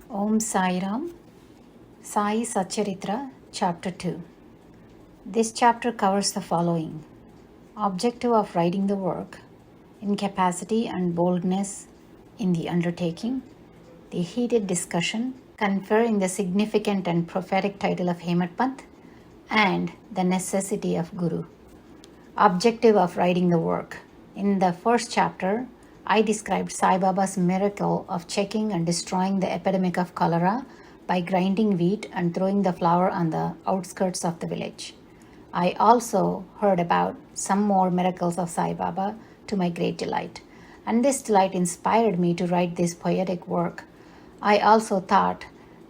Om Sai Ram, Sai Satcharitra, Chapter 2. This chapter covers the following: objective of writing the work, incapacity and boldness in the undertaking, the heated discussion conferring the significant and prophetic title of Hemat Panth, and the necessity of Guru. Objective of writing the work. In the first chapter, I described Sai Baba's miracle of checking and destroying the epidemic of cholera by grinding wheat and throwing the flour on the outskirts of the village. I also heard about some more miracles of Sai Baba to my great delight, and this delight inspired me to write this poetic work. I also thought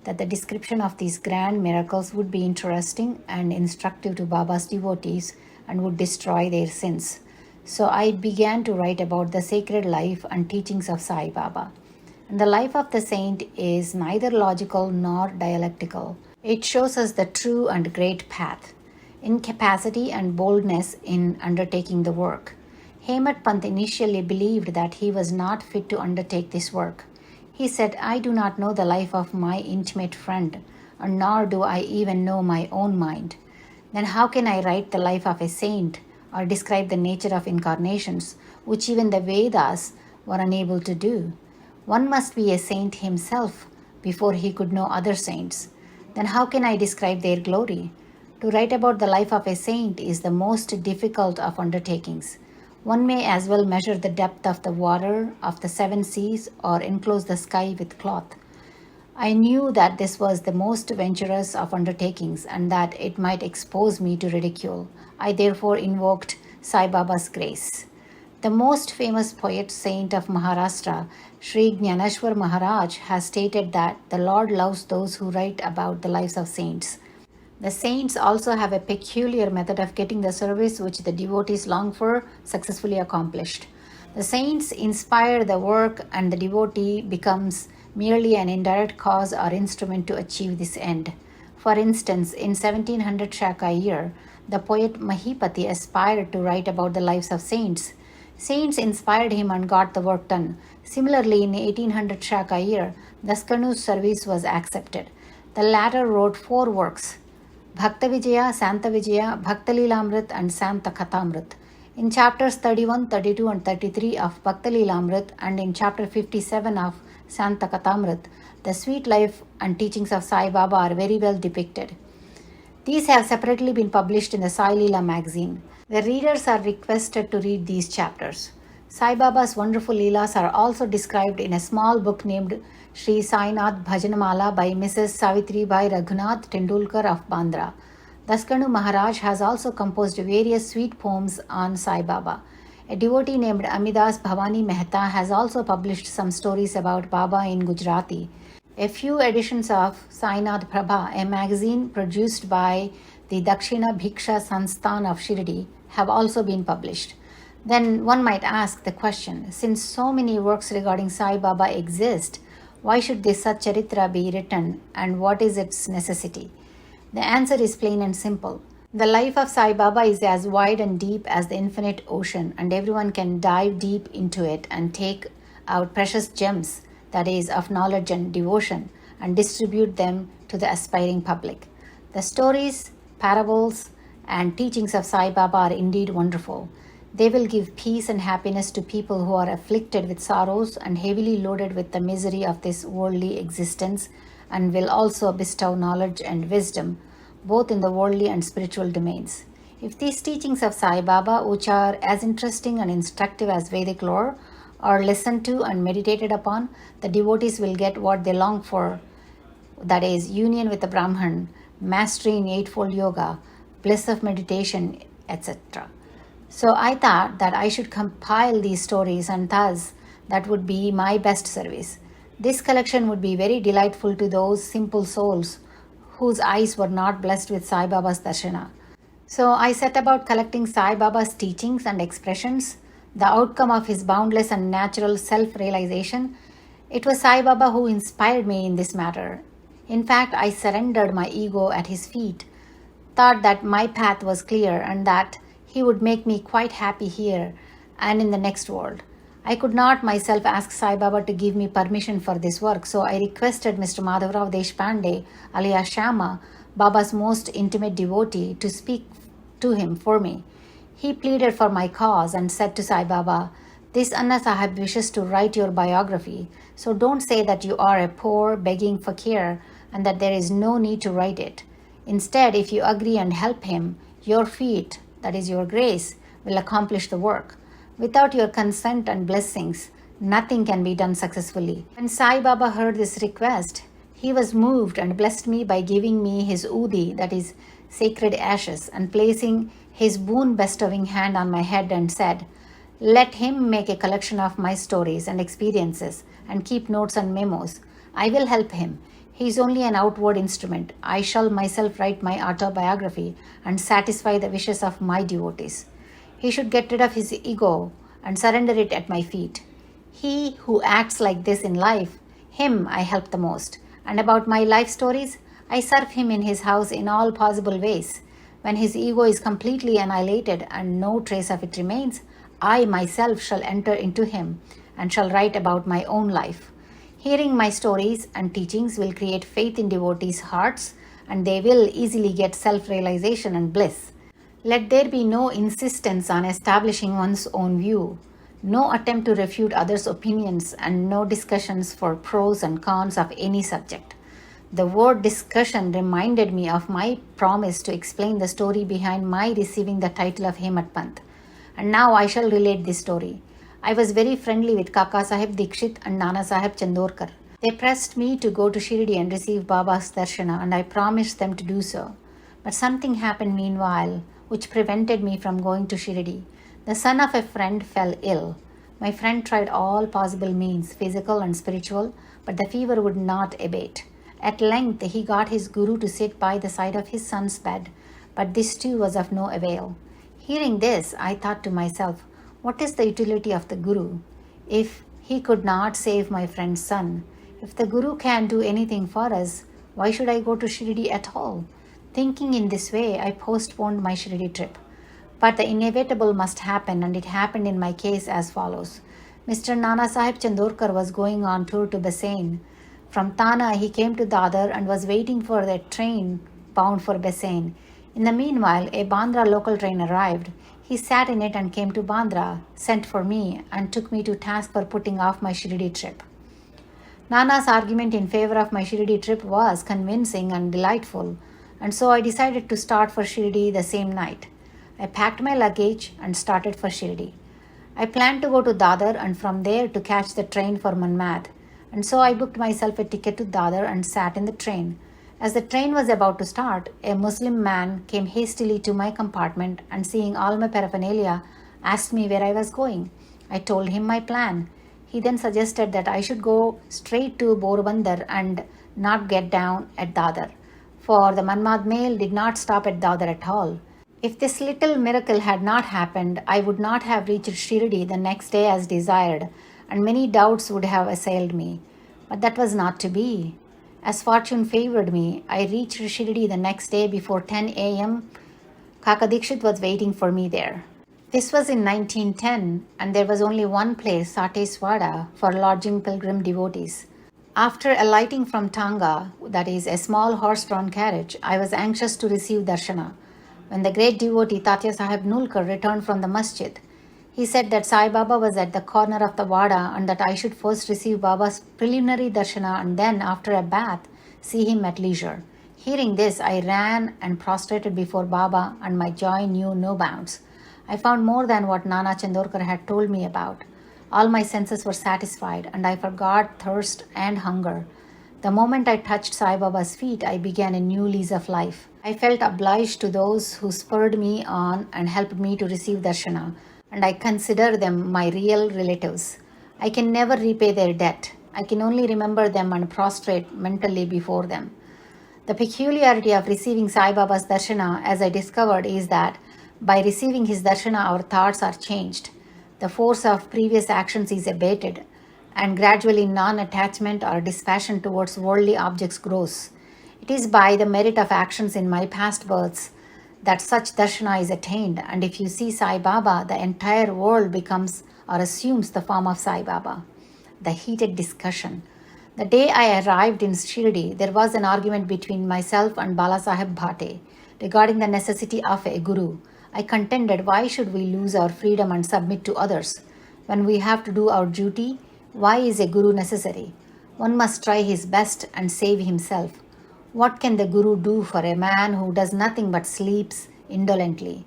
that the description of these grand miracles would be interesting and instructive to Baba's devotees and would destroy their sins. So I began to write about the sacred life and teachings of Sai Baba. And the life of the saint is neither logical nor dialectical. It shows us the true and great path, incapacity and boldness in undertaking the work. Hemat Panth initially believed that he was not fit to undertake this work. He said, "I do not know the life of my intimate friend, and nor do I even know my own mind. Then how can I write the life of a saint or describe the nature of incarnations, which even the Vedas were unable to do? One must be a saint himself before he could know other saints. Then how can I describe their glory? To write about the life of a saint is the most difficult of undertakings. One may as well measure the depth of the water of the seven seas or enclose the sky with cloth. I knew that this was the most venturous of undertakings and that it might expose me to ridicule. I therefore invoked Sai Baba's grace. The most famous poet saint of Maharashtra, Sri Jnaneshwar Maharaj, has stated that the Lord loves those who write about the lives of saints. The saints also have a peculiar method of getting the service which the devotees long for successfully accomplished. The saints inspire the work, and the devotee becomes merely an indirect cause or instrument to achieve this end. For instance, in 1700 Shaka year, the poet Mahipati aspired to write about the lives of saints. Saints inspired him and got the work done. Similarly, in 1800 Shaka year, Daskanu's service was accepted. The latter wrote 4 works: Bhakta Vijaya, Santa Vijaya, Bhakta Lilamrit, and Santa Kathamrit. In chapters 31, 32, and 33 of Bhakta Lilamrit and in chapter 57 of Santa Kathamrit, the sweet life and teachings of Sai Baba are very well depicted. These have separately been published in the Sai Leela magazine. The readers are requested to read these chapters. Sai Baba's wonderful Leelas are also described in a small book named Sri Sainath Bhajanamala by Mrs. Savitri Bai Raghunath Tendulkar of Bandra. Daskanu Maharaj has also composed various sweet poems on Sai Baba. A devotee named Amidas Bhavani Mehta has also published some stories about Baba in Gujarati. A few editions of Sainath Prabha, a magazine produced by the Dakshina Bhiksha Sansthan of Shirdi, have also been published. Then one might ask the question, since so many works regarding Sai Baba exist, why should this Satcharitra be written, and what is its necessity? The answer is plain and simple. The life of Sai Baba is as wide and deep as the infinite ocean, and everyone can dive deep into it and take out precious gems, that is, of knowledge and devotion, and distribute them to the aspiring public. The stories, parables, and teachings of Sai Baba are indeed wonderful. They will give peace and happiness to people who are afflicted with sorrows and heavily loaded with the misery of this worldly existence, and will also bestow knowledge and wisdom, both in the worldly and spiritual domains. If these teachings of Sai Baba, which are as interesting and instructive as Vedic lore, are listened to and meditated upon, the devotees will get what they long for, that is, union with the Brahman, mastery in Eightfold Yoga, bliss of meditation, etc. So I thought that I should compile these stories, and thus that would be my best service. This collection would be very delightful to those simple souls whose eyes were not blessed with Sai Baba's darshana. So I set about collecting Sai Baba's teachings and expressions, the outcome of his boundless and natural self-realization. It was Sai Baba who inspired me in this matter. In fact, I surrendered my ego at his feet, thought that my path was clear and that he would make me quite happy here and in the next world. I could not myself ask Sai Baba to give me permission for this work, so I requested Mr. Madhavrao Deshpande, alias Shama, Baba's most intimate devotee, to speak to him for me. He pleaded for my cause and said to Sai Baba, "This Anna Sahib wishes to write your biography, so don't say that you are a poor, begging fakir and that there is no need to write it. Instead, if you agree and help him, your feet, that is your grace, will accomplish the work. Without your consent and blessings, nothing can be done successfully." When Sai Baba heard this request, he was moved and blessed me by giving me his udi, that is, sacred ashes, and placing his boon bestowing hand on my head and said, "Let him make a collection of my stories and experiences and keep notes and memos. I will help him. He is only an outward instrument. I shall myself write my autobiography and satisfy the wishes of my devotees. He should get rid of his ego and surrender it at my feet. He who acts like this in life, him I help the most. And about my life stories, I serve him in his house in all possible ways. When his ego is completely annihilated and no trace of it remains, I myself shall enter into him and shall write about my own life. Hearing my stories and teachings will create faith in devotees' hearts, and they will easily get self-realization and bliss. Let there be no insistence on establishing one's own view, no attempt to refute others' opinions, and no discussions for pros and cons of any subject." The word discussion reminded me of my promise to explain the story behind my receiving the title of Hemat Pant. And now I shall relate this story. I was very friendly with Kaka Sahib Dikshit and Nana Sahib Chandorkar. They pressed me to go to Shirdi and receive Baba's darshana, and I promised them to do so. But something happened meanwhile which prevented me from going to Shirdi. The son of a friend fell ill. My friend tried all possible means, physical and spiritual, but the fever would not abate. At length he got his guru to sit by the side of his son's bed, but this too was of no avail. Hearing this, I thought to myself, what is the utility of the guru if he could not save my friend's son? If the guru can't do anything for us, why should I go to Shirdi at all? Thinking in this way, I postponed my Shirdi trip. But the inevitable must happen, and it happened in my case as follows. Mr. Nana Sahib Chandorkar was going on tour to Basain. From Tana, he came to Dadar and was waiting for the train bound for Basain. In the meanwhile, a Bandra local train arrived. He sat in it and came to Bandra, sent for me, and took me to task for putting off my Shirdi trip. Nana's argument in favor of my Shirdi trip was convincing and delightful, and so I decided to start for Shirdi the same night. I packed my luggage and started for Shirdi. I planned to go to Dadar and from there to catch the train for Manmad, and so I booked myself a ticket to Dadar and sat in the train. As the train was about to start, a Muslim man came hastily to my compartment and, seeing all my paraphernalia, asked me where I was going. I told him my plan. He then suggested that I should go straight to Borbandar and not get down at Dadar, for the Manmad mail did not stop at Dadar at all. If this little miracle had not happened, I would not have reached Shirdi the next day as desired, and many doubts would have assailed me. But that was not to be. As fortune favored me, I reached Shirdi the next day before 10 a.m. Kaka Dikshit was waiting for me there. This was in 1910, and there was only one place, Sateswada, for lodging pilgrim devotees. After alighting from Tanga, that is, a small horse-drawn carriage, I was anxious to receive darshana. When the great devotee Tatya Sahib Nulkar returned from the masjid, he said that Sai Baba was at the corner of the Wada and that I should first receive Baba's preliminary darshana and then, after a bath, see him at leisure. Hearing this, I ran and prostrated before Baba, and my joy knew no bounds. I found more than what Nana Chandorkar had told me about. All my senses were satisfied, and I forgot thirst and hunger. The moment I touched Sai Baba's feet, I began a new lease of life. I felt obliged to those who spurred me on and helped me to receive darshana, and I consider them my real relatives. I can never repay their debt. I can only remember them and prostrate mentally before them. The peculiarity of receiving Sai Baba's darshana, as I discovered, is that by receiving his darshana, our thoughts are changed. The force of previous actions is abated, and gradually non-attachment or dispassion towards worldly objects grows. It is by the merit of actions in my past births that such darshana is attained, and if you see Sai Baba, the entire world becomes or assumes the form of Sai Baba. The heated discussion. The day I arrived in Shirdi, there was an argument between myself and Balasaheb Bhate regarding the necessity of a guru. I contended, why should we lose our freedom and submit to others? When we have to do our duty, why is a guru necessary? One must try his best and save himself. What can the guru do for a man who does nothing but sleeps indolently?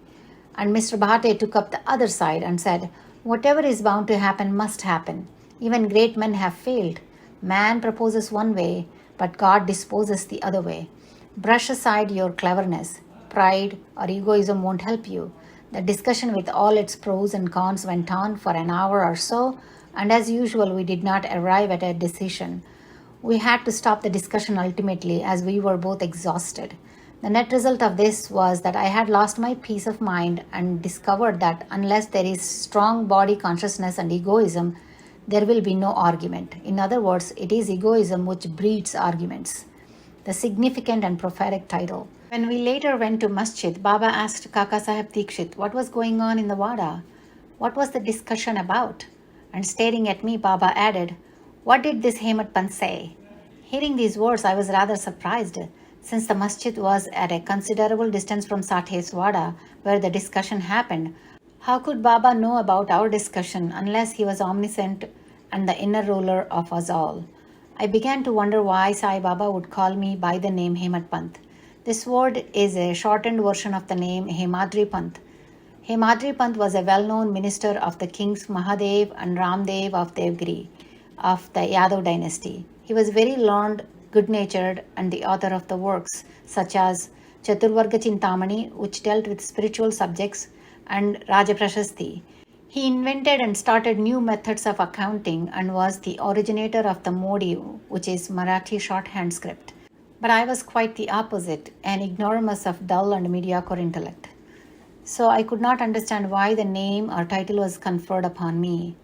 And Mr. Bhate took up the other side and said, whatever is bound to happen must happen. Even great men have failed. Man proposes one way, but God disposes the other way. Brush aside your cleverness. Pride or egoism won't help you. The discussion with all its pros and cons went on for an hour or so, and as usual, we did not arrive at a decision. We had to stop the discussion ultimately as we were both exhausted. The net result of this was that I had lost my peace of mind and discovered that unless there is strong body consciousness and egoism, there will be no argument. In other words, it is egoism which breeds arguments. The significant and prophetic title. When we later went to Masjid, Baba asked Kaka Sahib Dikshit what was going on in the Wada. What was the discussion about? And staring at me, Baba added, what did this Hemant Pant say? Hearing these words, I was rather surprised, since the masjid was at a considerable distance from Sathe's Wada, where the discussion happened. How could Baba know about our discussion unless he was omniscient and the inner ruler of us all? I began to wonder why Sai Baba would call me by the name Hemant Pant. This word is a shortened version of the name Hemadri Pant. Hemadri Pant was a well-known minister of the kings Mahadev and Ramdev of Devgiri of the Yadav dynasty. He was very learned, good-natured, and the author of the works such as Chaturvarga Chintamani, which dealt with spiritual subjects, and Rajaprashasti. He invented and started new methods of accounting and was the originator of the Modi, which is Marathi shorthand script. But I was quite the opposite, an ignoramus of dull and mediocre intellect. So I could not understand why the name or title was conferred upon me.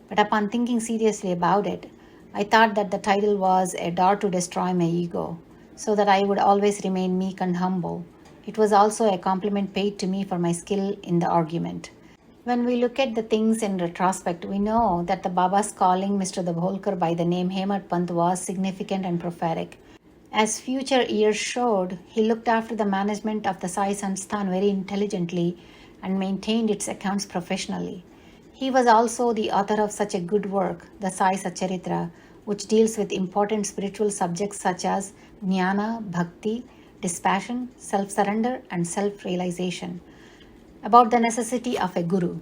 But upon thinking seriously about it, I thought that the title was a dart to destroy my ego, so that I would always remain meek and humble. It was also a compliment paid to me for my skill in the argument. When we look at the things in retrospect, we know that the Baba's calling Mr. Dabholkar by the name Hemant Pant was significant and prophetic. As future years showed, he looked after the management of the Sai Sansthan very intelligently and maintained its accounts professionally. He was also the author of such a good work, the Sai Satcharitra, which deals with important spiritual subjects such as jnana, bhakti, dispassion, self-surrender, and self-realization. About the necessity of a guru.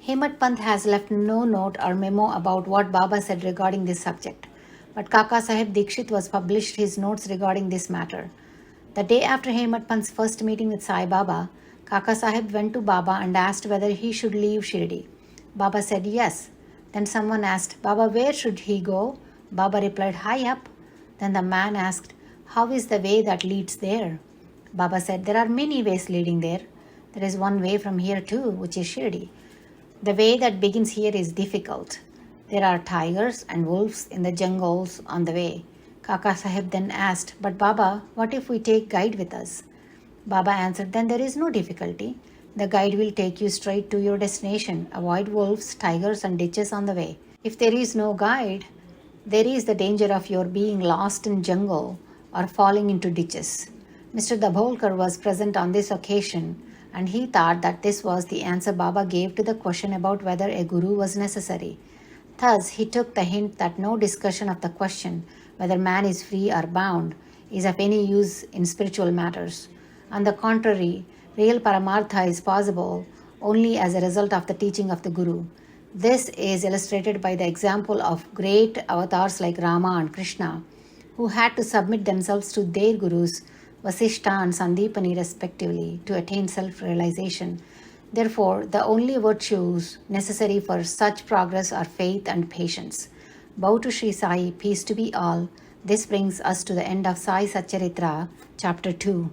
Hemant Pant has left no note or memo about what Baba said regarding this subject, but Kaka Sahib Dikshit was published his notes regarding this matter. The day after Hemant Pant's first meeting with Sai Baba, Kaka Sahib went to Baba and asked whether he should leave Shirdi. Baba said yes. Then someone asked, Baba, where should he go? Baba replied, high up. Then the man asked, how is the way that leads there? Baba said, there are many ways leading there. There is one way from here too, which is Shirdi. The way that begins here is difficult. There are tigers and wolves in the jungles on the way. Kaka Sahib then asked, but Baba, what if we take guide with us? Baba answered, then there is no difficulty. The guide will take you straight to your destination. Avoid wolves, tigers, and ditches on the way. If there is no guide, there is the danger of your being lost in jungle or falling into ditches. Mr. Dabholkar was present on this occasion, and he thought that this was the answer Baba gave to the question about whether a guru was necessary. Thus, he took the hint that no discussion of the question whether man is free or bound is of any use in spiritual matters. On the contrary, real paramartha is possible only as a result of the teaching of the guru. This is illustrated by the example of great avatars like Rama and Krishna, who had to submit themselves to their gurus, Vasishta and Sandipani respectively, to attain self-realization. Therefore, the only virtues necessary for such progress are faith and patience. Bow to Sri Sai, peace to be all. This brings us to the end of Sai Satcharitra, Chapter 2.